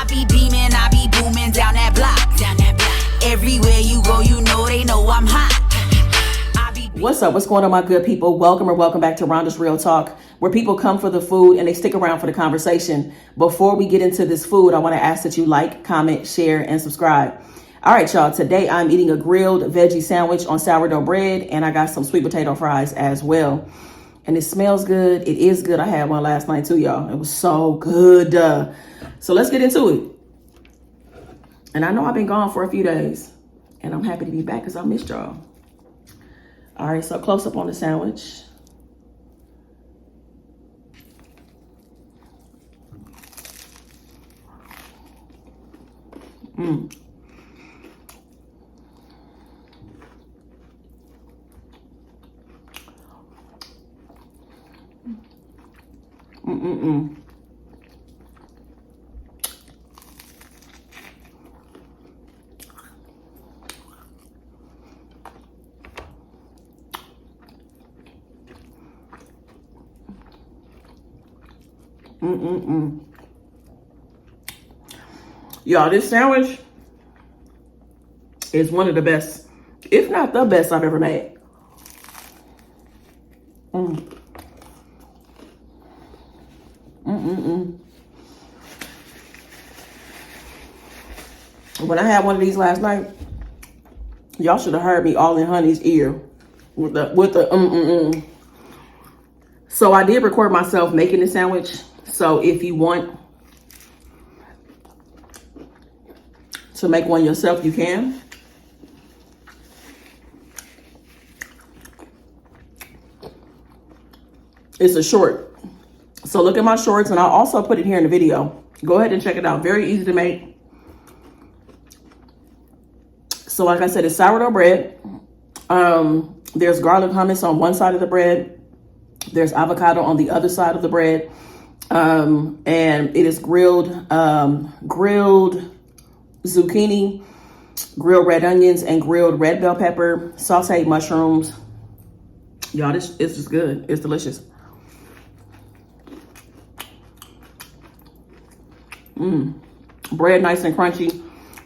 be beaming, I be booming down that block. Everywhere you go, you know they know I'm hot. What's up? What's going on, my good people? Welcome or welcome back to Rhonda's Real Talk, where people come for the food and they stick around for the conversation. Before we get into this food, I want to ask that you like, comment, share, and subscribe. All right, y'all. Today I'm eating a grilled veggie sandwich on sourdough bread, and I got some sweet potato fries as well. And it smells good. It is good. I had one last night too, y'all. It was so good. So let's get into it. And I know I've been gone for a few days, and I'm happy to be back because I missed y'all. All right, so close up on the sandwich. Y'all, this sandwich is one of the best, if not the best I've ever made. When I had one of these last night, y'all should have heard me all in Honey's ear with the. So I did record myself making the sandwich. So if you want to make one yourself, you can. It's a short. So look at my shorts, and I'll also put it here in the video. Go ahead and check it out. Very easy to make. So like I said, it's sourdough bread. There's garlic hummus on one side of the bread. There's avocado on the other side of the bread. And it is grilled zucchini, grilled red onions, and grilled red bell pepper, sauteed mushrooms. Y'all, it's just good. It's delicious. Bread nice and crunchy.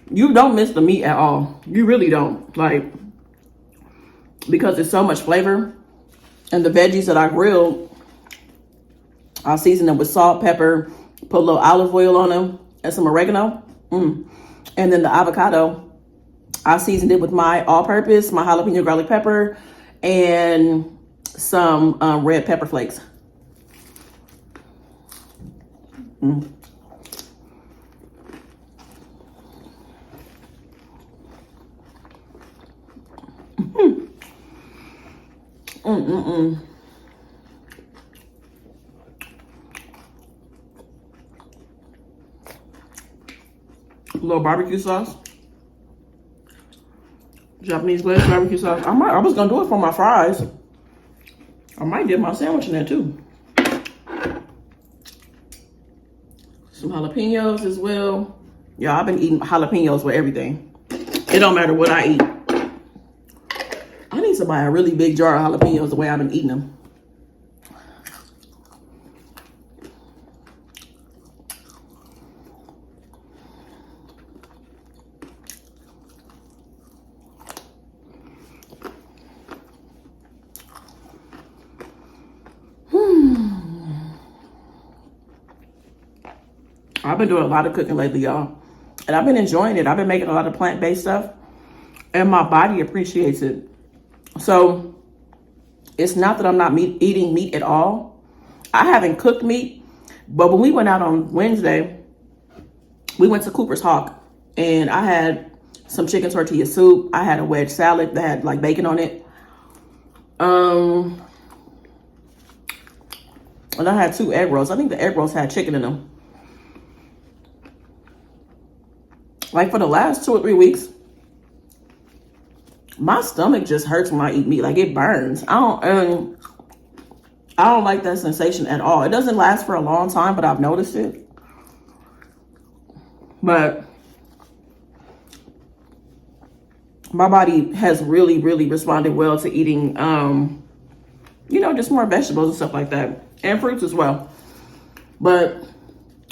You don't miss the meat at all. You really don't. Like, because it's so much flavor. And the veggies that I grilled, I'll season them with salt, pepper, put a little olive oil on them, and some oregano. And then the avocado, I seasoned it with my all-purpose, my jalapeno garlic pepper, and some red pepper flakes. A little barbecue sauce, Japanese glazed barbecue sauce. I was gonna do it for my fries. I might dip my sandwich in there too. Some jalapenos as well. Yeah, I've been eating jalapenos with everything. It don't matter what I eat. I need to buy a really big jar of jalapenos the way I've been eating them. I've been doing a lot of cooking lately, y'all. And I've been enjoying it. I've been making a lot of plant-based stuff. And my body appreciates it. So it's not that I'm not eating meat at all. I haven't cooked meat. But when we went out on Wednesday, we went to Cooper's Hawk. And I had some chicken tortilla soup. I had a wedge salad that had like bacon on it. And I had 2 egg rolls. I think the egg rolls had chicken in them. Like for the last 2 or 3 weeks, my stomach just hurts when I eat meat. Like it burns. I don't like that sensation at all. It doesn't last for a long time, but I've noticed it. But my body has really, really responded well to eating, you know, just more vegetables and stuff like that. And fruits as well. But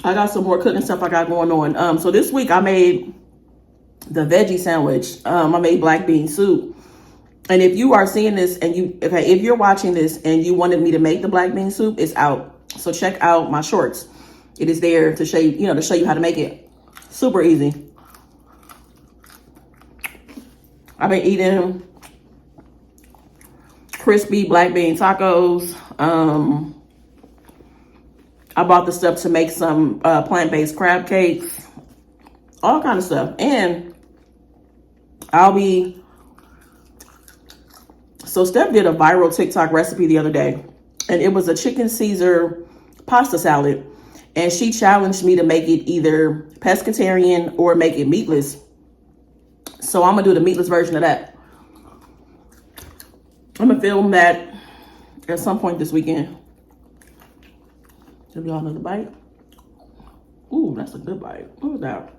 I got some more cooking stuff I got going on. So this week I made the veggie sandwich. I made black bean soup. And if you are seeing this and if you're watching this and you wanted me to make the black bean soup, it's out. So check out my shorts. It is there to show you, to show you how to make it. Super easy. I've been eating crispy black bean tacos. I bought the stuff to make some plant-based crab cakes, all kind of stuff. And so Steph did a viral TikTok recipe the other day, and it was a chicken Caesar pasta salad. And she challenged me to make it either pescatarian or make it meatless. So I'm gonna do the meatless version of that. I'm gonna film that at some point this weekend. Give y'all another bite. Ooh, that's a good bite. What was that?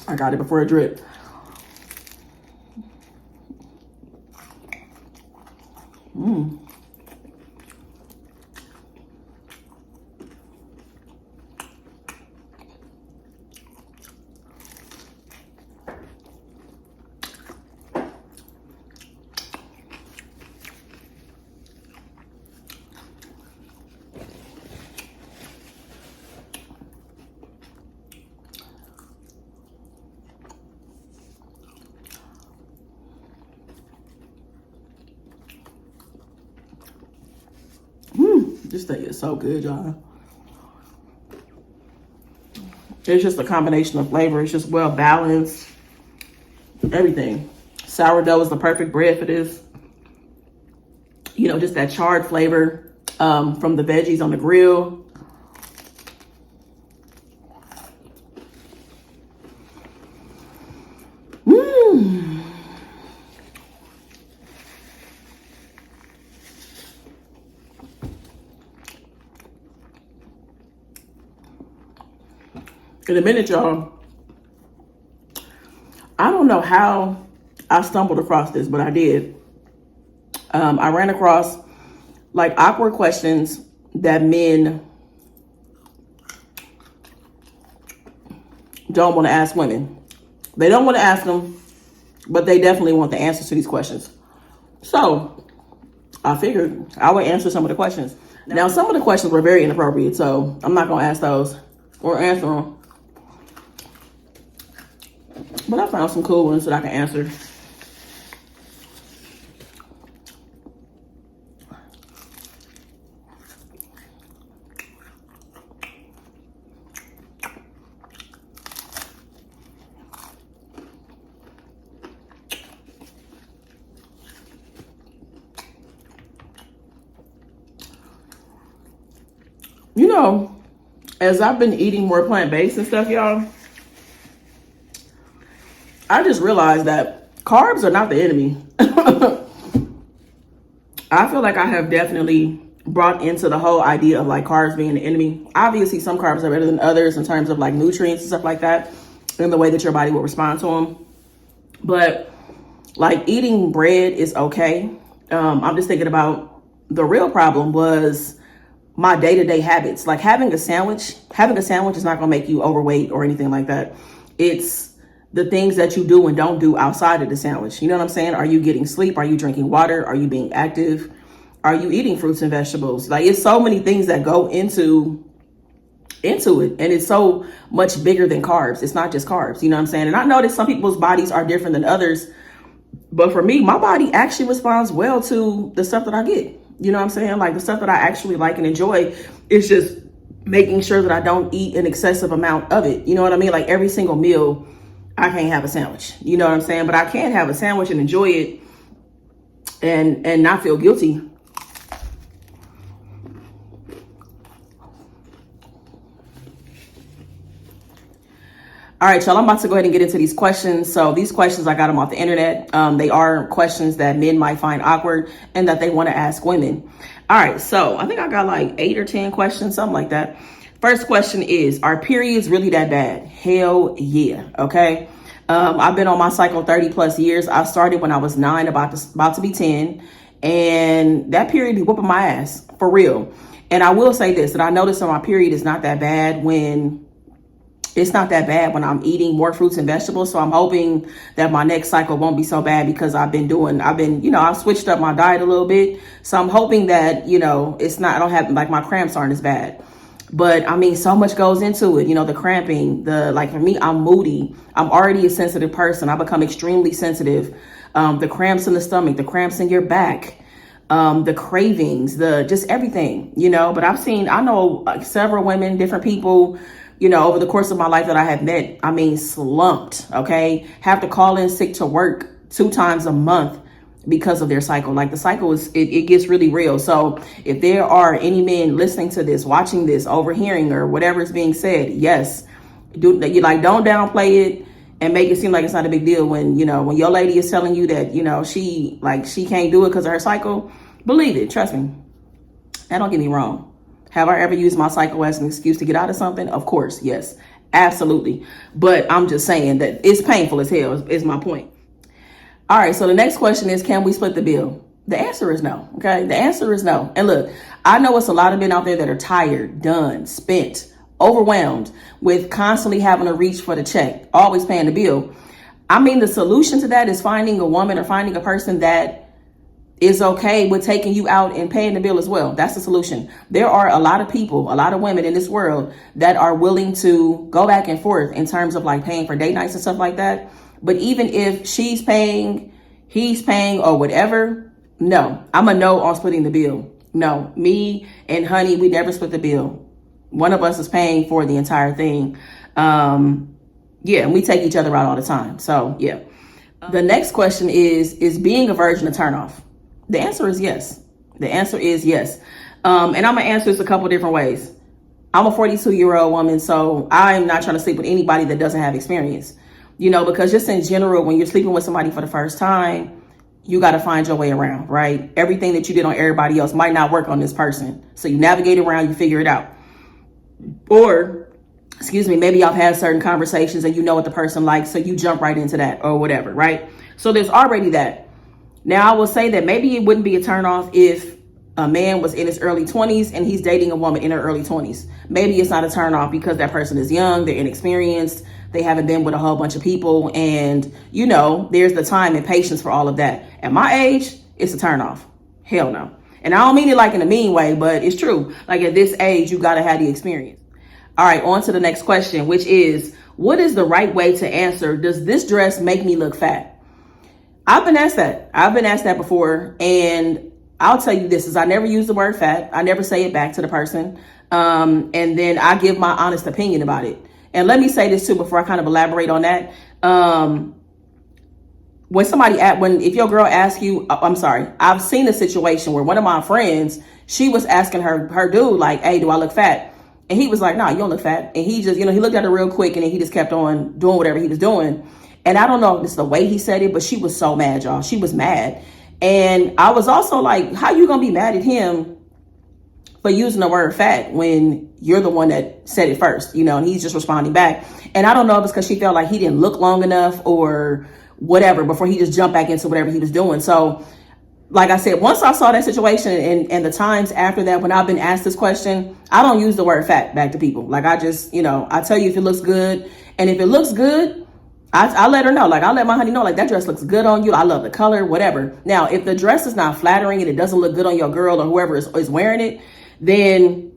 I got it before it dripped. This thing is so good, y'all. It's just a combination of flavor. It's just well balanced. Everything. Sourdough is the perfect bread for this. Just that charred flavor from the veggies on the grill. In a minute, y'all, I don't know how I stumbled across this, but I did. I ran across like awkward questions that men don't want to ask women. They don't want to ask them, but they definitely want the answers to these questions. So I figured I would answer some of the questions. Now, some of the questions were very inappropriate, so I'm not going to ask those or answer them. But I found some cool ones that I can answer. As I've been eating more plant-based and stuff, y'all, I just realized that carbs are not the enemy. I feel like I have definitely brought into the whole idea of like carbs being the enemy. Obviously, some carbs are better than others in terms of like nutrients and stuff like that, and the way that your body will respond to them. But like eating bread is okay. I'm just thinking about the real problem was my day-to-day habits. Like having a sandwich is not gonna make you overweight or anything like that. It's the things that you do and don't do outside of the sandwich. You know what I'm saying? Are you getting sleep? Are you drinking water? Are you being active? Are you eating fruits and vegetables? Like it's so many things that go into it. And it's so much bigger than carbs. It's not just carbs. You know what I'm saying? And I know that some people's bodies are different than others. But for me, my body actually responds well to the stuff that I get. You know what I'm saying? Like the stuff that I actually like and enjoy is just making sure that I don't eat an excessive amount of it. You know what I mean? Like every single meal, I can't have a sandwich. You know what I'm saying? But I can have a sandwich and enjoy it and not feel guilty. All right, y'all, I'm about to go ahead and get into these questions. So these questions, I got them off the internet. They are questions that men might find awkward and that they want to ask women. All right, so I think I got like 8 or 10 questions, something like that. First question is, are periods really that bad? Hell yeah, okay? I've been on my cycle 30 plus years. I started when I was 9, about to be 10. And that period be whooping my ass, for real. And I will say this, that I noticed on my period is not that bad when I'm eating more fruits and vegetables. So I'm hoping that my next cycle won't be so bad because I've switched up my diet a little bit. So I'm hoping that, I don't have, like, my cramps aren't as bad. But I mean, so much goes into it, the cramping, for me, I'm moody. I'm already a sensitive person. I become extremely sensitive. The cramps in the stomach, the cramps in your back, the cravings, just everything, but I know several women, different people, over the course of my life that I have met, I mean, slumped, okay? Have to call in sick to work 2 times a month because of their cycle. Like, the cycle it gets really real. So if there are any men listening to this, watching this, overhearing, or whatever is being said, yes, don't downplay it and make it seem like it's not a big deal when your lady is telling you that, she can't do it because of her cycle. Believe it, trust me. And don't get me wrong. Have I ever used my cycle as an excuse to get out of something? Of course, yes, absolutely. But I'm just saying that it's painful as hell is my point. All right, so the next question is, can we split the bill? The answer is no, okay? The answer is no. And look, I know it's a lot of men out there that are tired, done, spent, overwhelmed with constantly having to reach for the check, always paying the bill. I mean, the solution to that is finding a woman or finding a person that is okay with taking you out and paying the bill as well. That's the solution. There are a lot of people, a lot of women in this world that are willing to go back and forth in terms of like paying for date nights and stuff like that. But even if she's paying, he's paying, or whatever, no, I'm a no on splitting the bill. No, me and honey, we never split the bill. One of us is paying for the entire thing. And we take each other out all the time. So yeah. The next question is being a virgin a turnoff? The answer is yes. The answer is yes. And I'm going to answer this a couple different ways. I'm a 42-year-old woman, so I'm not trying to sleep with anybody that doesn't have experience. Because just in general, when you're sleeping with somebody for the first time, you got to find your way around, right? Everything that you did on everybody else might not work on this person. So you navigate around, you figure it out. Or, maybe y'all have had certain conversations and you know what the person likes, so you jump right into that or whatever, right? So there's already that. Now, I will say that maybe it wouldn't be a turnoff if a man was in his early 20s and he's dating a woman in her early 20s. Maybe it's not a turnoff because that person is young, they're inexperienced, they haven't been with a whole bunch of people, and, there's the time and patience for all of that. At my age, it's a turnoff. Hell no. And I don't mean it like in a mean way, but it's true. Like, at this age, you got to have the experience. All right, on to the next question, which is, what is the right way to answer, does this dress make me look fat? I've been asked that before, and I'll tell you this is I never use the word fat. I never say it back to the person. And then I give my honest opinion about it. And let me say this too, before I kind of elaborate on that. If your girl asks you, I've seen a situation where one of my friends, she was asking her dude, like, hey, do I look fat? And he was like, nah, you don't look fat. And he just, he looked at her real quick and then he just kept on doing whatever he was doing. And I don't know if it's the way he said it, but she was so mad, y'all. She was mad. And I was also like, how you gonna be mad at him for using the word fat when you're the one that said it first, and he's just responding back. And I don't know if it's because she felt like he didn't look long enough or whatever before he just jumped back into whatever he was doing. So like I said, once I saw that situation and the times after that, when I've been asked this question, I don't use the word fat back to people. Like, I just, I tell you if it looks good. And if it looks good, I let her know, like, I let my honey know, like, that dress looks good on you. I love the color, whatever. Now, if the dress is not flattering and it doesn't look good on your girl or whoever is wearing it, then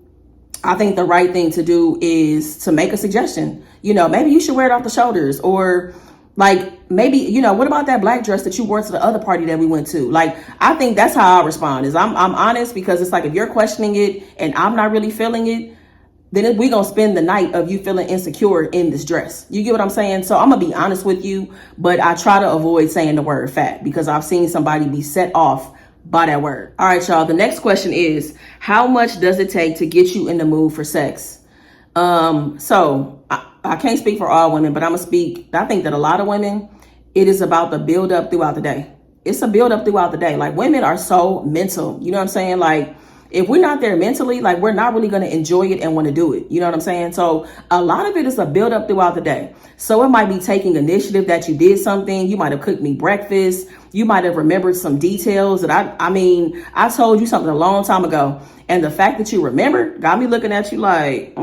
I think the right thing to do is to make a suggestion. Maybe you should wear it off the shoulders, or like, maybe, what about that black dress that you wore to the other party that we went to? Like, I think that's how I respond is I'm honest, because it's like, if you're questioning it and I'm not really feeling it, then we're going to spend the night of you feeling insecure in this dress. You get what I'm saying? So I'm going to be honest with you, but I try to avoid saying the word fat because I've seen somebody be set off by that word. All right, y'all. The next question is, how much does it take to get you in the mood for sex? So I can't speak for all women, but I'm going to speak. I think that a lot of women, it is about the build up throughout the day. It's a build up throughout the day. Like, women are so mental. You know what I'm saying? Like, if we're not there mentally, like we're not really going to enjoy it and want to do it. You know what I'm saying? So a lot of it is a build up throughout the day. So it might be taking initiative that you did something. You might have cooked me breakfast. You might have remembered some details that I told you something a long time ago. And the fact that you remember got me looking at you like,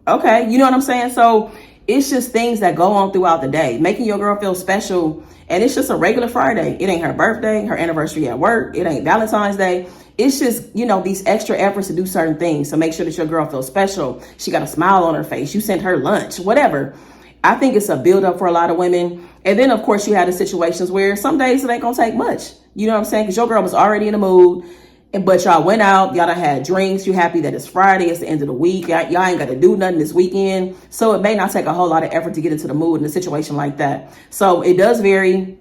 okay. You know what I'm saying? So it's just things that go on throughout the day, making your girl feel special. And it's just a regular Friday. It ain't her birthday, her anniversary at work. It ain't Valentine's Day. It's just, these extra efforts to do certain things to make sure that your girl feels special. She got a smile on her face. You sent her lunch, whatever. I think it's a buildup for a lot of women. And then, of course, you had the situations where some days it ain't going to take much. You know what I'm saying? Because your girl was already in the mood. But y'all went out, y'all done had drinks. You happy that it's Friday, it's the end of the week. Y'all ain't got to do nothing this weekend. So it may not take a whole lot of effort to get into the mood in a situation like that. So it does vary,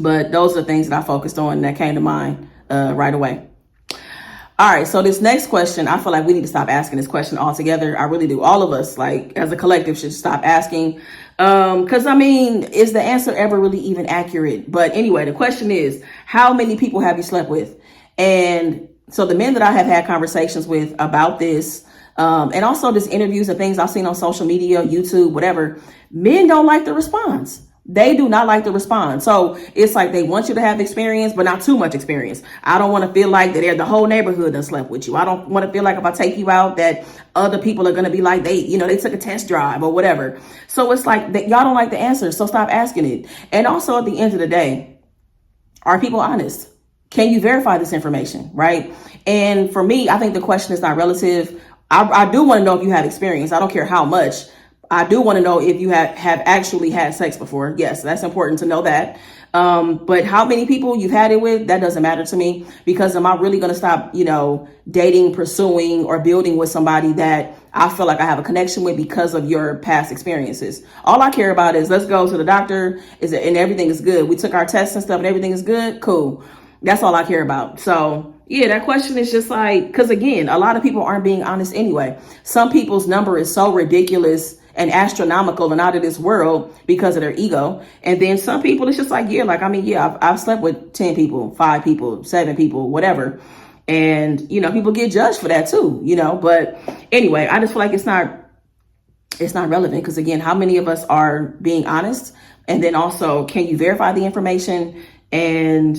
but those are things that I focused on that came to mind right away. All right, so this next question, I feel like we need to stop asking this question altogether. I really do. All of us, like as a collective, should stop asking. Because is the answer ever really even accurate? But anyway, the question is, how many people have you slept with? And so the men that I have had conversations with about this, and also just interviews and things I've seen on social media, YouTube, whatever, men don't like the response. They do not like to respond. So it's like they want you to have experience, but not too much experience. I don't want to feel like that the whole neighborhood done slept with you. I don't want to feel like if I take you out that other people are going to be like, they took a test drive or whatever. So it's like that y'all don't like the answer. So stop asking it. And also at the end of the day, are people honest? Can you verify this information? Right. And for me, I think the question is not relative. I do want to know if you have experience. I don't care how much. I do want to know if you have actually had sex before. Yes, that's important to know that. But how many people you've had it with, that doesn't matter to me, because am I really going to stop, dating, pursuing, or building with somebody that I feel like I have a connection with because of your past experiences? All I care about is let's go to the doctor and everything is good. We took our tests and stuff and everything is good. Cool. That's all I care about. So yeah, that question is just like, because again, a lot of people aren't being honest anyway. Some people's number is so ridiculous and astronomical and out of this world because of their ego. And then some people, it's just like, I've slept with 10 people, 5 people, 7 people, whatever. And, people get judged for that too, but anyway, I just feel like it's not relevant because again, how many of us are being honest? And then also, can you verify the information? And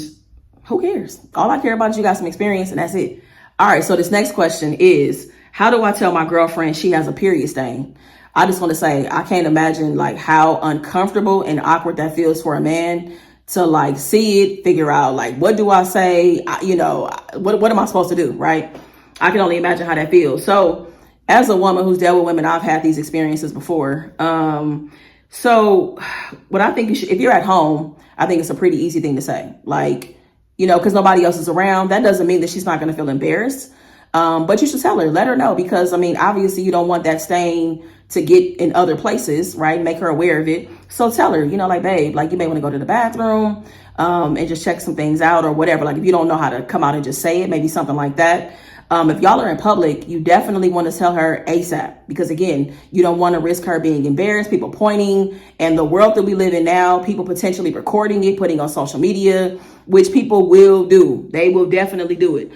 who cares? All I care about is you got some experience and that's it. All right. So this next question is, how do I tell my girlfriend she has a period stain? I just want to say, I can't imagine like how uncomfortable and awkward that feels for a man to like see it, figure out like, what do I say? What am I supposed to do? Right. I can only imagine how that feels. So as a woman who's dealt with women, I've had these experiences before. So what I think if you're at home, I think it's a pretty easy thing to say, like, because nobody else is around. That doesn't mean that she's not going to feel embarrassed. But you should tell her, let her know, because obviously you don't want that stain to get in other places, right? Make her aware of it. So tell her, like, babe, like you may want to go to the bathroom, and just check some things out or whatever. Like if you don't know how to come out and just say it, maybe something like that. If y'all are in public, you definitely want to tell her ASAP, because again, you don't want to risk her being embarrassed, people pointing, and the world that we live in now, people potentially recording it, putting on social media, which people will do. They will definitely do it.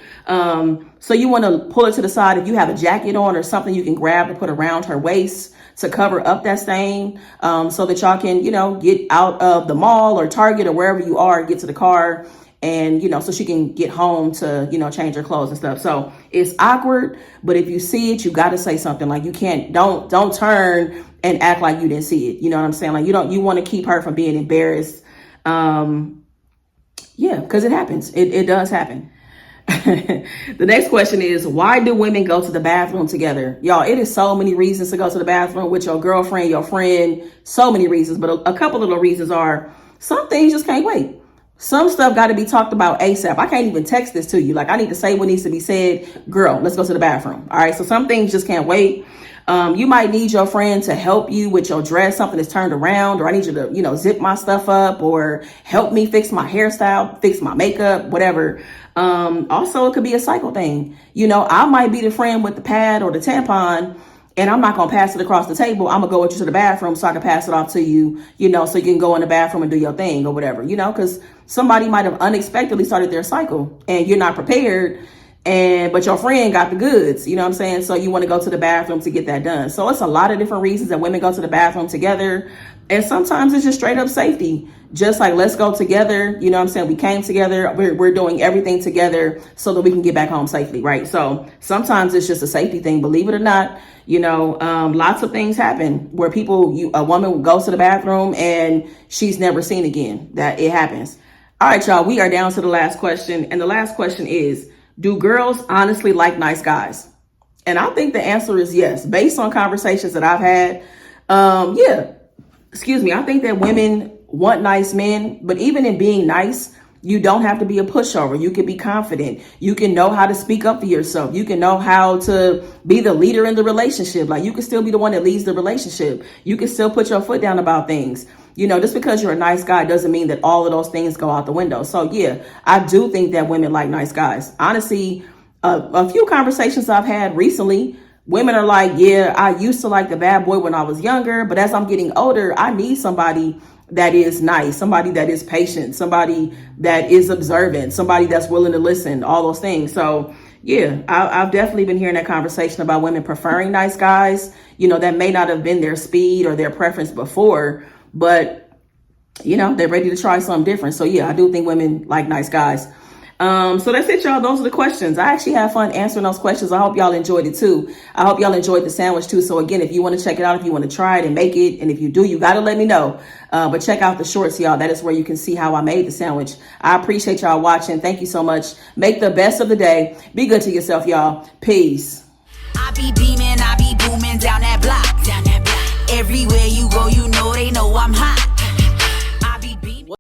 So you want to pull it to the side. If you have a jacket on or something you can grab to put around her waist to cover up that stain, so that y'all can, get out of the mall or Target or wherever you are, get to the car, and, so she can get home to, change her clothes and stuff. So it's awkward, but if you see it, you got to say something. Like don't turn and act like you didn't see it. You know what I'm saying? Like you want to keep her from being embarrassed. Yeah, because it happens. It does happen. The next question is, why do women go to the bathroom together? Y'all, it is so many reasons to go to the bathroom with your girlfriend, your friend, so many reasons. But a couple of the reasons are some things just can't wait. Some stuff got to be talked about ASAP. I can't even text this to you. Like I need to say what needs to be said. Girl, let's go to the bathroom. All right. So some things just can't wait. You might need your friend to help you with your dress. Something is turned around, or I need you to, zip my stuff up, or help me fix my hairstyle, fix my makeup, whatever. Also, it could be a cycle thing. I might be the friend with the pad or the tampon, and I'm not going to pass it across the table. I'm going to go with you to the bathroom so I can pass it off to you, so you can go in the bathroom and do your thing or whatever, because somebody might have unexpectedly started their cycle and you're not prepared. but your friend got the goods, you know what I'm saying? So you want to go to the bathroom to get that done. So it's a lot of different reasons that women go to the bathroom together. And sometimes it's just straight up safety. Just like, let's go together. You know what I'm saying? We came together. We're doing everything together so that we can get back home safely, right? So sometimes it's just a safety thing. Believe it or not, you know, lots of things happen where a woman goes to the bathroom and she's never seen again. That it happens. All right, y'all, we are down to the last question. And the last question is, do girls honestly like nice guys? And I think the answer is yes. Based on conversations that I've had, I think that women want nice men, but even in being nice, you don't have to be a pushover. You can be confident. You can know how to speak up for yourself. You can know how to be the leader in the relationship. Like, you can still be the one that leads the relationship. You can still put your foot down about things. You know, just because you're a nice guy doesn't mean that all of those things go out the window. So yeah, I do think that women like nice guys. Honestly, a few conversations I've had recently, women are like, yeah, I used to like the bad boy when I was younger, but as I'm getting older, I need somebody that is nice, somebody that is patient, somebody that is observant, somebody that's willing to listen, all those things. So yeah, I've definitely been hearing that conversation about women preferring nice guys. You know, that may not have been their speed or their preference before, but you know, they're ready to try something different. So yeah, I do think women like nice guys. So that's it, y'all. Those are the questions. I actually had fun answering those questions. I hope y'all enjoyed it too. I hope y'all enjoyed the sandwich too. So again, if you want to check it out, if you want to try it and make it, and if you do, you got to let me know. But check out the shorts, y'all. That is where you can see how I made the sandwich. I appreciate y'all watching. Thank you so much. Make the best of the day. Be good to yourself, y'all. Peace. I be beaming, I be booming down that block. Everywhere you go, you know they know I'm hot.